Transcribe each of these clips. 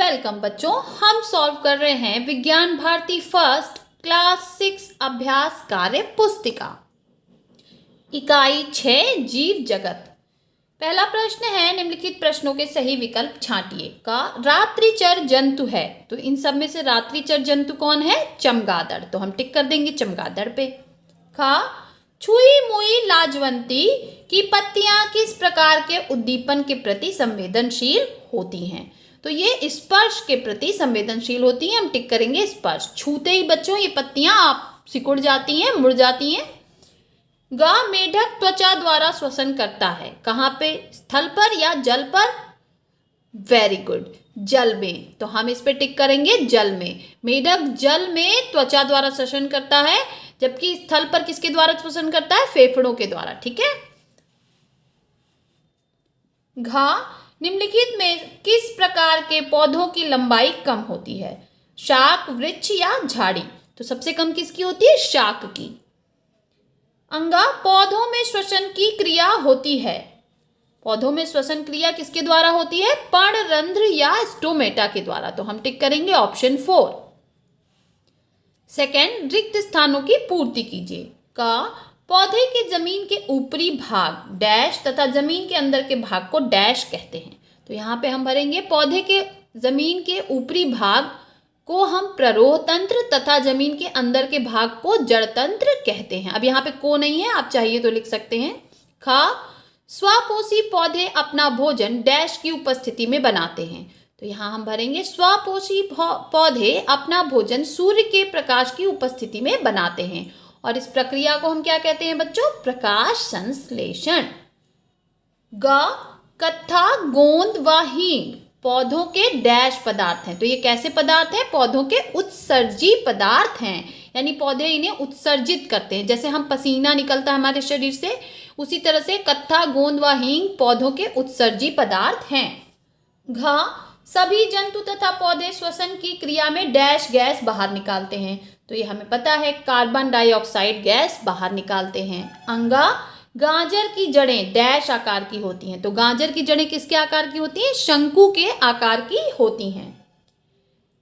Welcome बच्चों, हम solve कर रहे हैं विज्ञान भारती फर्स्ट क्लास 6 अभ्यास कार्य पुस्तिका इकाई 6 जीव जगत। पहला प्रश्न है, निम्नलिखित प्रश्नों के सही विकल्प छांटिए। का रात्रिचर जंतु है, तो इन सब में से रात्रिचर जंतु कौन है? चमगादड़, तो हम टिक कर देंगे चमगादड़ पे। का छुई मुई लाजवंती की पत्तियां किस प्रकार के उद्दीपन के प्रति संवेदनशील होती हैं? तो ये स्पर्श के प्रति संवेदनशील होती हैं, हम टिक करेंगे स्पर्श। छूते ही बच्चों ये पत्तियां आप सिकुड़ जाती हैं, मुड़ जाती हैं। गा मेढक त्वचा द्वारा श्वसन करता है, कहाँ पे? स्थल पर या जल पर? वेरी गुड, जल में, तो हम इस पे टिक करेंगे जल में। मेढक जल में त्वचा द्वारा श्वसन करता है, जबकि स्थल पर किसके द्वारा श्वसन करता है? फेफड़ों के द्वारा। ठीक है। घा निम्नलिखित में किस प्रकार के पौधों की लंबाई कम होती है? शाक, वृक्ष या झाड़ी? तो सबसे कम किसकी होती है? शाक की। अंगा पौधों में श्वसन की क्रिया होती है, पौधों में श्वसन क्रिया किसके द्वारा होती है? पर्णरंध्र या स्टोमेटा के द्वारा, तो हम टिक करेंगे ऑप्शन 4। सेकेंड, रिक्त स्थानों की पूर्ति कीजिए। का पौधे के जमीन के ऊपरी भाग डैश तथा जमीन के अंदर के भाग को डैश कहते हैं, तो यहाँ पे हम भरेंगे पौधे के जमीन के ऊपरी भाग को हम प्ररोह तंत्र तथा जमीन के अंदर के भाग को जड़ तंत्र कहते हैं। अब यहाँ पे को नहीं है, आप चाहिए तो लिख सकते हैं। खा स्वपोषी पौधे अपना भोजन डैश की उपस्थिति में बनाते हैं, तो यहाँ हम भरेंगे स्वपोषी पौधे अपना भोजन सूर्य के प्रकाश की उपस्थिति में बनाते हैं, और इस प्रक्रिया को हम क्या कहते हैं बच्चों? प्रकाश संश्लेषण। ग कत्था गोंद व हींग पौधों के डैश पदार्थ हैं, तो ये कैसे पदार्थ हैं? पौधों के उत्सर्जी पदार्थ हैं, यानी पौधे इन्हें उत्सर्जित करते हैं। जैसे हम पसीना निकलता है हमारे शरीर से, उसी तरह से कत्था गोंद व हींग पौधों के उत्सर्जी पदार्थ हैं। घ सभी जंतु तथा पौधे श्वसन की क्रिया में डैश गैस बाहर निकालते हैं, तो ये हमें पता है कार्बन डाइऑक्साइड गैस बाहर निकालते हैं। अंगा गाजर की जड़ें डैश आकार की होती हैं, तो गाजर की जड़ें किसके आकार की होती हैं? शंकु के आकार की होती हैं।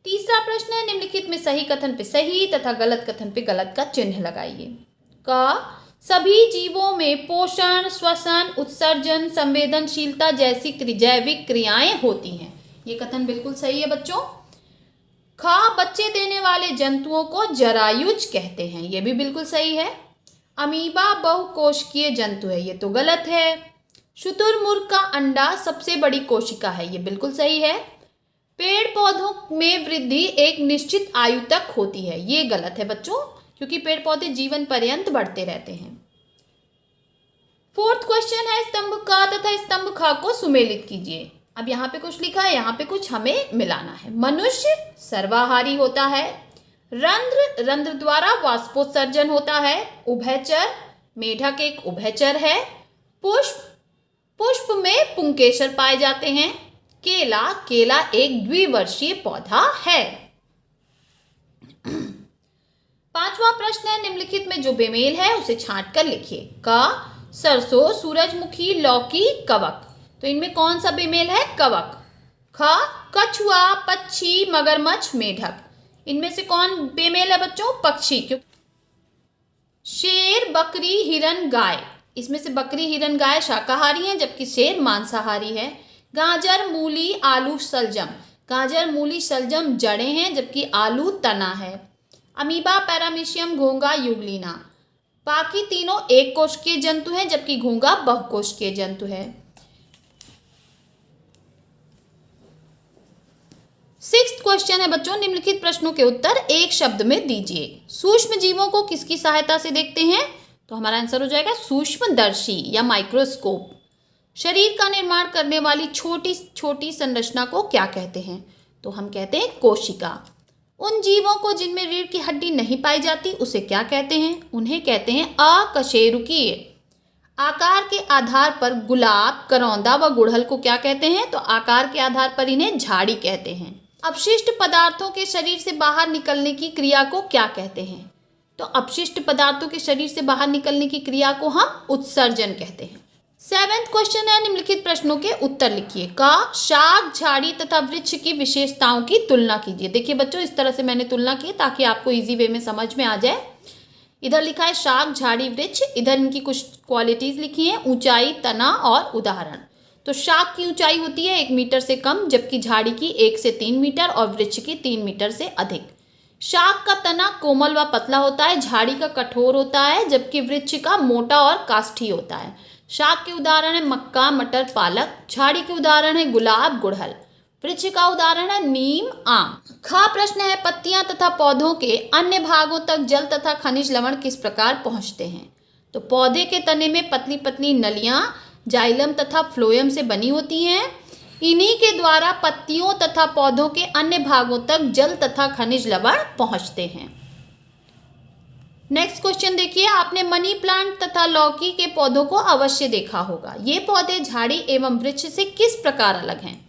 तीसरा प्रश्न है, निम्नलिखित में सही कथन पे सही तथा गलत कथन पे गलत का चिन्ह लगाइए। का सभी जीवों में पोषण, श्वसन, उत्सर्जन, संवेदनशीलता जैसी जैविक क्रियाएं होती हैं, ये कथन बिल्कुल सही है बच्चों। खा बच्चे देने वाले जंतुओं को जरायुज कहते हैं, ये भी बिल्कुल सही है। अमीबा बहुकोशिकीय जंतु है, ये तो गलत है। शुतुरमुर्ग का अंडा सबसे बड़ी कोशिका है, ये बिल्कुल सही है। पेड़ पौधों में वृद्धि एक निश्चित आयु तक होती है, ये गलत है बच्चों, क्योंकि पेड़ पौधे जीवन पर्यंत बढ़ते रहते हैं। फोर्थ क्वेश्चन है, स्तंभ का तथा स्तंभ खा को सुमेलित कीजिए। अब यहाँ पे कुछ लिखा है, यहाँ पे कुछ हमें मिलाना है। मनुष्य सर्वाहारी होता है। रंध्र रंध्र द्वारा वाष्पोत्सर्जन होता है। उभयचर मेढक एक उभयचर है। पुष्प पुष्प में पुंकेसर पाए जाते हैं। केला केला एक द्विवर्षीय पौधा है। पांचवा प्रश्न है, निम्नलिखित में जो बेमेल है उसे छांट कर लिखिए। का सरसों, सूरजमुखी, लौकी, कवक, तो इनमें कौन सा बेमेल है? कवक। ख कछुआ, पक्षी, मगरमच्छ, मेढक, इनमें से कौन बेमेल है बच्चों? पक्षी। क्योंकि शेर, बकरी, हिरन, गाय, इसमें से बकरी, हिरन, गाय शाकाहारी हैं, जबकि शेर मांसाहारी है। गाजर, मूली, आलू, सलजम, गाजर, मूली, सलजम जड़ें हैं, जबकि आलू तना है। अमीबा, पैरामीशियम, घोंघा, यूग्लिना, बाकी तीनों एक कोशिकीय जंतु हैं, जबकि घोंघा बहुकोशिकीय जंतु है। सिक्स्थ क्वेश्चन है बच्चों, निम्नलिखित प्रश्नों के उत्तर एक शब्द में दीजिए। सूक्ष्म जीवों को किसकी सहायता से देखते हैं? तो हमारा आंसर हो जाएगा सूक्ष्मदर्शी या माइक्रोस्कोप। शरीर का निर्माण करने वाली छोटी छोटी संरचना को क्या कहते हैं? तो हम कहते हैं कोशिका। उन जीवों को जिनमें रीढ़ की हड्डी नहीं पाई जाती उसे क्या कहते हैं? उन्हें कहते हैं अकशेरुकीय। आकार के आधार पर गुलाब, करौंदा व गुड़हल को क्या कहते हैं? तो आकार के आधार पर इन्हें झाड़ी कहते हैं। अपशिष्ट पदार्थों के शरीर से बाहर निकलने की क्रिया को क्या कहते हैं? तो अपशिष्ट पदार्थों के शरीर से बाहर निकलने की क्रिया को हम उत्सर्जन कहते हैं। 7वां क्वेश्चन है, निम्नलिखित प्रश्नों के उत्तर लिखिए। का, शाक, झाड़ी तथा वृक्ष की विशेषताओं की तुलना कीजिए। देखिए बच्चों, इस तरह से मैंने तुलना की ताकि आपको इजी वे में समझ में आ जाए। इधर लिखा है शाक, झाड़ी, वृक्ष, इधर इनकी कुछ क्वालिटीज लिखी हैं, ऊंचाई, तना और उदाहरण। तो शाक की ऊंचाई होती है 1 मीटर से कम, जबकि झाड़ी की 1 से 3 मीटर और वृक्ष की 3 मीटर से अधिक। शाक का तना कोमल व पतला होता है, झाड़ी का कठोर होता है, जबकि वृक्ष का मोटा और काष्ठी होता है। शाक के उदाहरण है मक्का, मटर, पालक। झाड़ी के उदाहरण है गुलाब, गुड़हल। वृक्ष का उदाहरण है नीम, आम। खा प्रश्न है, पत्तियां तथा पौधों के अन्य भागों तक जल तथा खनिज लवण किस प्रकार पहुंचते हैं। तो पौधे के तने में पतली पतली नलियां जाइलम तथा फ्लोएम से बनी होती हैं। इन्हीं के द्वारा पत्तियों तथा पौधों के अन्य भागों तक जल तथा खनिज लवण पहुंचते हैं। नेक्स्ट क्वेश्चन देखिए, आपने मनी प्लांट तथा लौकी के पौधों को अवश्य देखा होगा। ये पौधे झाड़ी एवं वृक्ष से किस प्रकार अलग हैं।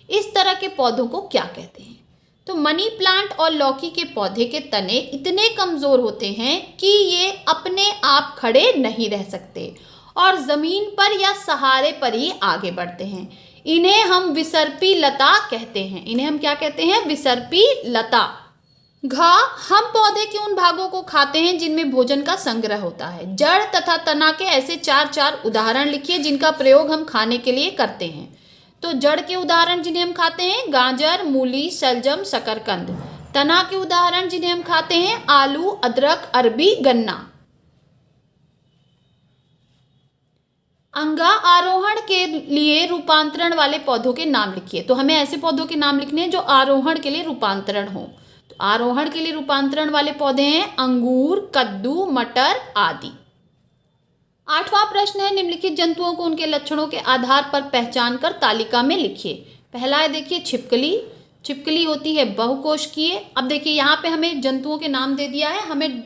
इस तरह के पौधों को क्या कहते हैं। तो मनी प्लांट और लौकी के पौधे के तने इतने कमजोर होते हैं कि ये अपने आप खड़े नहीं रह सकते और जमीन पर या सहारे पर ही आगे बढ़ते हैं। इन्हें हम विसर्पी लता कहते हैं। इन्हें हम क्या कहते हैं, विसर्पी लता। घा, हम पौधे के उन भागों को खाते हैं जिनमें भोजन का संग्रह होता है। जड़ तथा तना के ऐसे 4 उदाहरण लिखिए जिनका प्रयोग हम खाने के लिए करते हैं। तो जड़ के उदाहरण जिन्हें हम खाते हैं, गाजर, मूली, शलजम, शकरकंद। तना के उदाहरण जिन्हें हम खाते हैं, आलू, अदरक, अरबी, गन्ना। अंगा, आरोहण के लिए रूपांतरण वाले पौधों के नाम लिखिए। तो हमें ऐसे पौधों के नाम लिखने हैं जो आरोहण के लिए रूपांतरण हो। तो आरोहण के लिए रूपांतरण वाले पौधे हैं अंगूर, कद्दू, मटर आदि। 8वां प्रश्न है, निम्नलिखित जंतुओं को उनके लक्षणों के आधार पर पहचान कर तालिका में लिखिए। पहला है देखिए छिपकली। छिपकली होती है बहुकोशिकीय। अब देखिए यहाँ पे हमें जंतुओं के नाम दे दिया है, हमें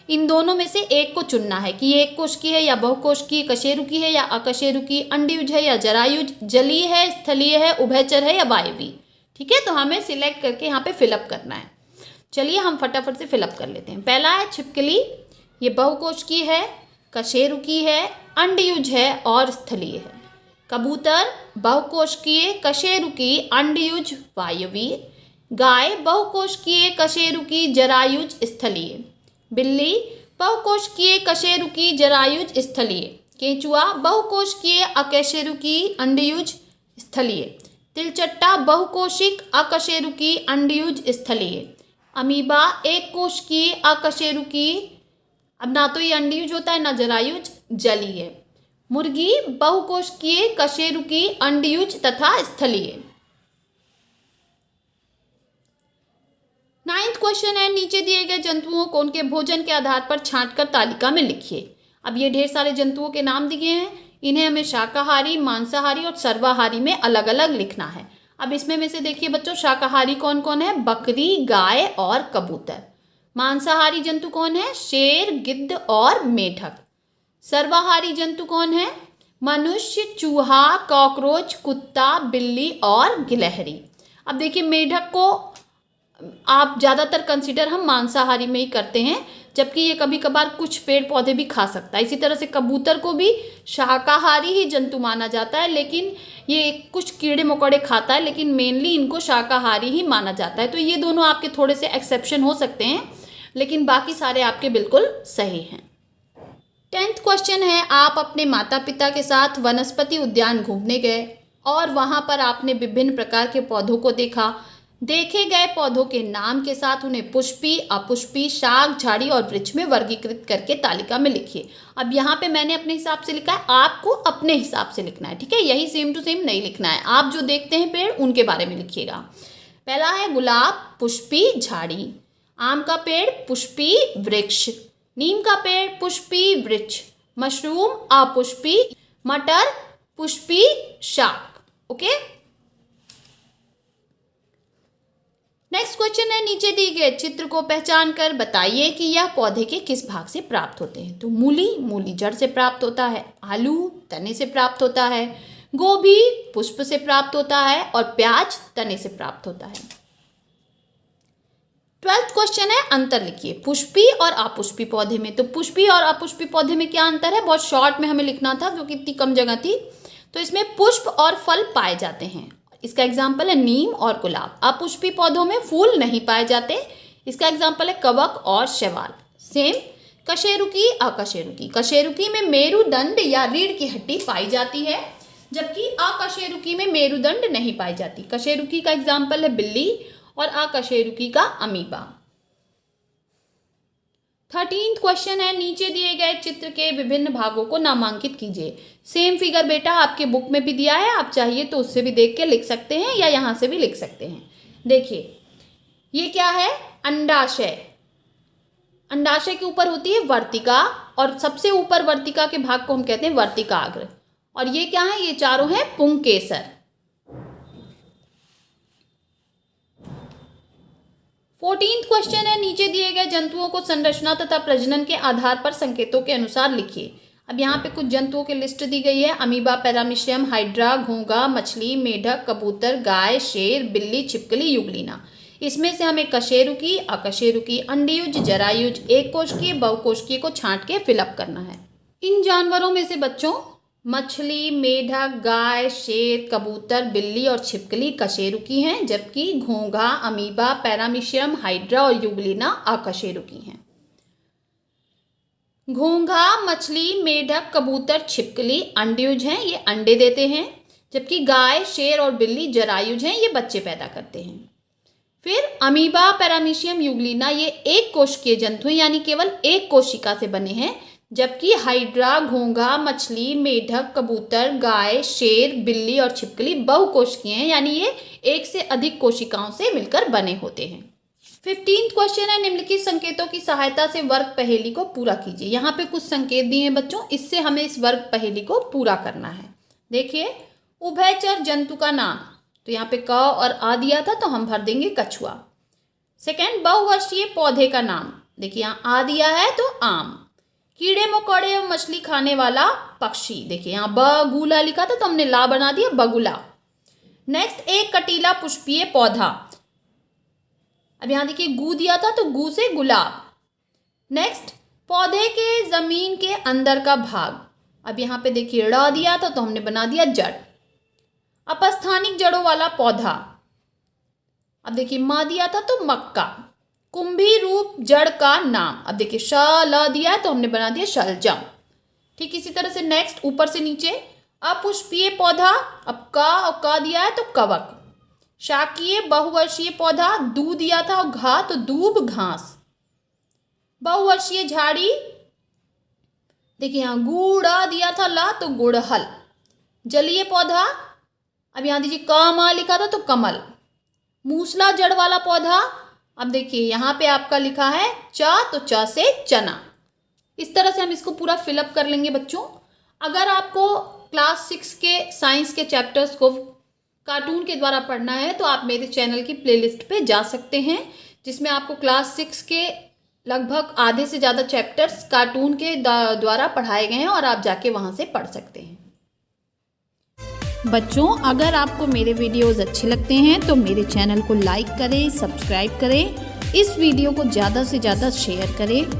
इन दोनों में से एक को चुनना है कि ये एक कोशिकीय है या बहुकोशिकीय, कशेरुकी है या अकशेरुकी, अंडयुज है या जरायुज, जलीय है, स्थलीय है, उभयचर है या वायवीय। ठीक है, तो हमें सिलेक्ट करके यहाँ पे फिलअप करना है। चलिए हम फटाफट से फिलअप कर लेते हैं। पहला है छिपकली, ये बहुकोशिकीय है, कशेरुकी है, अंडयुज है और स्थलीय है। कबूतर बहुकोशिकीय, कशेरुकी, अंडयुज, वायवीय। गाय बहुकोशिकीय, कशेरुकी, जरायुज, स्थलीय। बिल्ली बहुकोशिकीय, कशेरुकी, जरायुज, स्थलीय। केंचुआ बहुकोशिकीय, अकशेरुकी, अंडयुज, स्थलीय। तिलचट्टा बहुकोशिक, अकशेरुकी, अंडयुज, स्थलीय। अमीबा एक कोशिकीय, अकशेरुकी, अब ना तो ये अंडयुज होता है ना जरायुज, जलीय। मुर्गी बहुकोशिकीय, कशेरुकी, अंडयुज तथा स्थलीय। 9वां क्वेश्चन है, नीचे दिए गए जंतुओं को उनके भोजन के आधार पर छांटकर तालिका में लिखिए। अब ये ढेर सारे जंतुओं के नाम दिए हैं, इन्हें हमें शाकाहारी, मांसाहारी और सर्वाहारी में अलग अलग लिखना है। अब इसमें में से देखिए बच्चों, शाकाहारी कौन कौन है, बकरी, गाय और कबूतर। मांसाहारी जंतु कौन है, शेर, गिद्ध और मेढक। सर्वाहारी जंतु कौन है, मनुष्य, चूहा, कॉकरोच, कुत्ता, बिल्ली और गिलहरी। अब देखिए मेढक को आप ज़्यादातर कंसीडर हम मांसाहारी में ही करते हैं, जबकि ये कभी कभार कुछ पेड़ पौधे भी खा सकता है। इसी तरह से कबूतर को भी शाकाहारी ही जंतु माना जाता है, लेकिन ये कुछ कीड़े मकोड़े खाता है, लेकिन मेनली इनको शाकाहारी ही माना जाता है। तो ये दोनों आपके थोड़े से एक्सेप्शन हो सकते हैं, लेकिन बाकी सारे आपके बिल्कुल सही हैं। 10वां क्वेश्चन है, आप अपने माता पिता के साथ वनस्पति उद्यान घूमने गए और वहाँ पर आपने विभिन्न प्रकार के पौधों को देखा। देखे गए पौधों के नाम के साथ उन्हें पुष्पी, अपुष्पी, शाक, झाड़ी और वृक्ष में वर्गीकृत करके तालिका में लिखिए। अब यहाँ पे मैंने अपने हिसाब से लिखा है, आपको अपने हिसाब से लिखना है। ठीक है, यही सेम टू सेम नहीं लिखना है। आप जो देखते हैं पेड़ उनके बारे में लिखिएगा। पहला है गुलाब, पुष्पी, झाड़ी। आम का पेड़, पुष्पी, वृक्ष। नीम का पेड़, पुष्पी, वृक्ष। मशरूम, अपुष्पी। मटर, पुष्पी, शाक। ओके, नेक्स्ट क्वेश्चन है, नीचे दिए गए चित्र को पहचान कर बताइए कि यह पौधे के किस भाग से प्राप्त होते हैं। तो मूली जड़ से प्राप्त होता है, आलू तने से प्राप्त होता है, गोभी पुष्प से प्राप्त होता है और प्याज तने से प्राप्त होता है। 12th क्वेश्चन है अंतर लिखिए पुष्पी और अपुष्पी पौधे में। तो पुष्पी और अपुष्पी पौधे में क्या अंतर है, बहुत शॉर्ट में हमें लिखना था क्योंकि इतनी कम जगह थी। तो इसमें पुष्प और फल पाए जाते हैं, इसका एग्जाम्पल है नीम और गुलाब। अपुष्पी पौधों में फूल नहीं पाए जाते, इसका एग्जाम्पल है कवक और शैवाल। सेम कशेरुकी अकशेरुकी, कशेरुकी में मेरुदंड या रीढ़ की हड्डी पाई जाती है, जबकि अकशेरुकी में मेरुदंड नहीं पाई जाती। कशेरुकी का एग्जाम्पल है बिल्ली और अकशेरुकी का अमीबा। 13th क्वेश्चन है नीचे दिए गए चित्र के विभिन्न भागों को नामांकित कीजिए। सेम फिगर बेटा आपके बुक में भी दिया है, आप चाहिए तो उससे भी देख के लिख सकते हैं या यहाँ से भी लिख सकते हैं। देखिए ये क्या है, अंडाशय। अंडाशय के ऊपर होती है वर्तिका और सबसे ऊपर वर्तिका के भाग को हम कहते हैं वर्तिकाग्र। और ये क्या है, ये चारों हैं पुंकेसर। 14th क्वेश्चन है नीचे दिए गए जंतुओं को संरचना तथा प्रजनन के आधार पर संकेतों के अनुसार लिखिए। अब यहाँ पे कुछ जंतुओं की लिस्ट दी गई है, अमीबा, पैरामीशियम, हाइड्रा, घोंघा, मछली, मेढक, कबूतर, गाय, शेर, बिल्ली, छिपकली, युगलीना। इसमें से हमें कशेरुकी, अकशेरुकी, अंडयुज, जरायुज, एक कोशिकीय, बहुकोशिकीय को छांट के फिलअप करना है। इन जानवरों में से बच्चों मछली, मेढक, गाय, शेर, कबूतर, बिल्ली और छिपकली कशेरुकी हैं, जबकि घोंघा, अमीबा, पैरामीशियम, हाइड्रा और युगलीना अकशेरुकी हैं। घोंघा, मछली, मेढक, कबूतर, छिपकली अंडयुज हैं, ये अंडे देते हैं, जबकि गाय, शेर और बिल्ली जरायुज हैं, ये बच्चे पैदा करते हैं। फिर अमीबा, पैरामीशियम, युगलीना ये एक कोशिकीय जंतु यानी केवल एक कोशिका से बने हैं, जबकि हाइड्रा, घोंघा, मछली, मेढक, कबूतर, गाय, शेर, बिल्ली और छिपकली बहुकोशिकीय हैं, यानी ये एक से अधिक कोशिकाओं से मिलकर बने होते हैं। 15th क्वेश्चन है निम्नलिखित संकेतों की सहायता से वर्ग पहेली को पूरा कीजिए। यहाँ पे कुछ संकेत दिए हैं बच्चों, इससे हमें इस वर्ग पहेली को पूरा करना है। देखिए उभयचर जंतु का नाम, तो यहाँ पे क और आ दिया था तो हम भर देंगे कछुआ। सेकेंड बहुवर्षीय पौधे का नाम, देखिए यहाँ आ दिया है तो आम। कीड़े मकोड़े और मछली खाने वाला पक्षी, देखिए यहाँ बगुला लिखा था तो हमने ला बना दिया बगुला। नेक्स्ट एक कटीला पुष्पीय पौधा, अब यहाँ देखिए गू दिया था तो गू से गुलाब। नेक्स्ट पौधे के जमीन के अंदर का भाग, अब यहाँ पे देखिए ड़ दिया था तो हमने बना दिया जड़। अपस्थानिक जड़ों वाला पौधा, अब देखिए माँ दिया था तो मक्का। कुंभी रूप जड़ का नाम, अब देखिए श ल दिया है तो हमने बना दिया शलजम। ठीक इसी तरह से नेक्स्ट ऊपर से नीचे अपुष्पीय पौधा, अब का और का दिया है तो कवक। शाकीय बहुवर्षीय पौधा, दू दिया था और घा तो दूब घास। बहुवर्षीय झाड़ी, देखिए यहाँ गुड़ा दिया था ला तो गुड़हल। जलीय पौधा, अब यहाँ दीजिए क मा लिखा था तो कमल। मूसला जड़ वाला पौधा, अब देखिए यहाँ पे आपका लिखा है चा तो चा से चना। इस तरह से हम इसको पूरा फिलअप कर लेंगे बच्चों। अगर आपको क्लास 6 के साइंस के चैप्टर्स को कार्टून के द्वारा पढ़ना है तो आप मेरे चैनल की प्लेलिस्ट पे जा सकते हैं, जिसमें आपको क्लास 6 के लगभग आधे से ज़्यादा चैप्टर्स कार्टून के द्वारा पढ़ाए गए हैं और आप जाके वहाँ से पढ़ सकते हैं। बच्चों अगर आपको मेरे वीडियोस अच्छे लगते हैं तो मेरे चैनल को लाइक करें, सब्सक्राइब करें, इस वीडियो को ज़्यादा से ज़्यादा शेयर करें।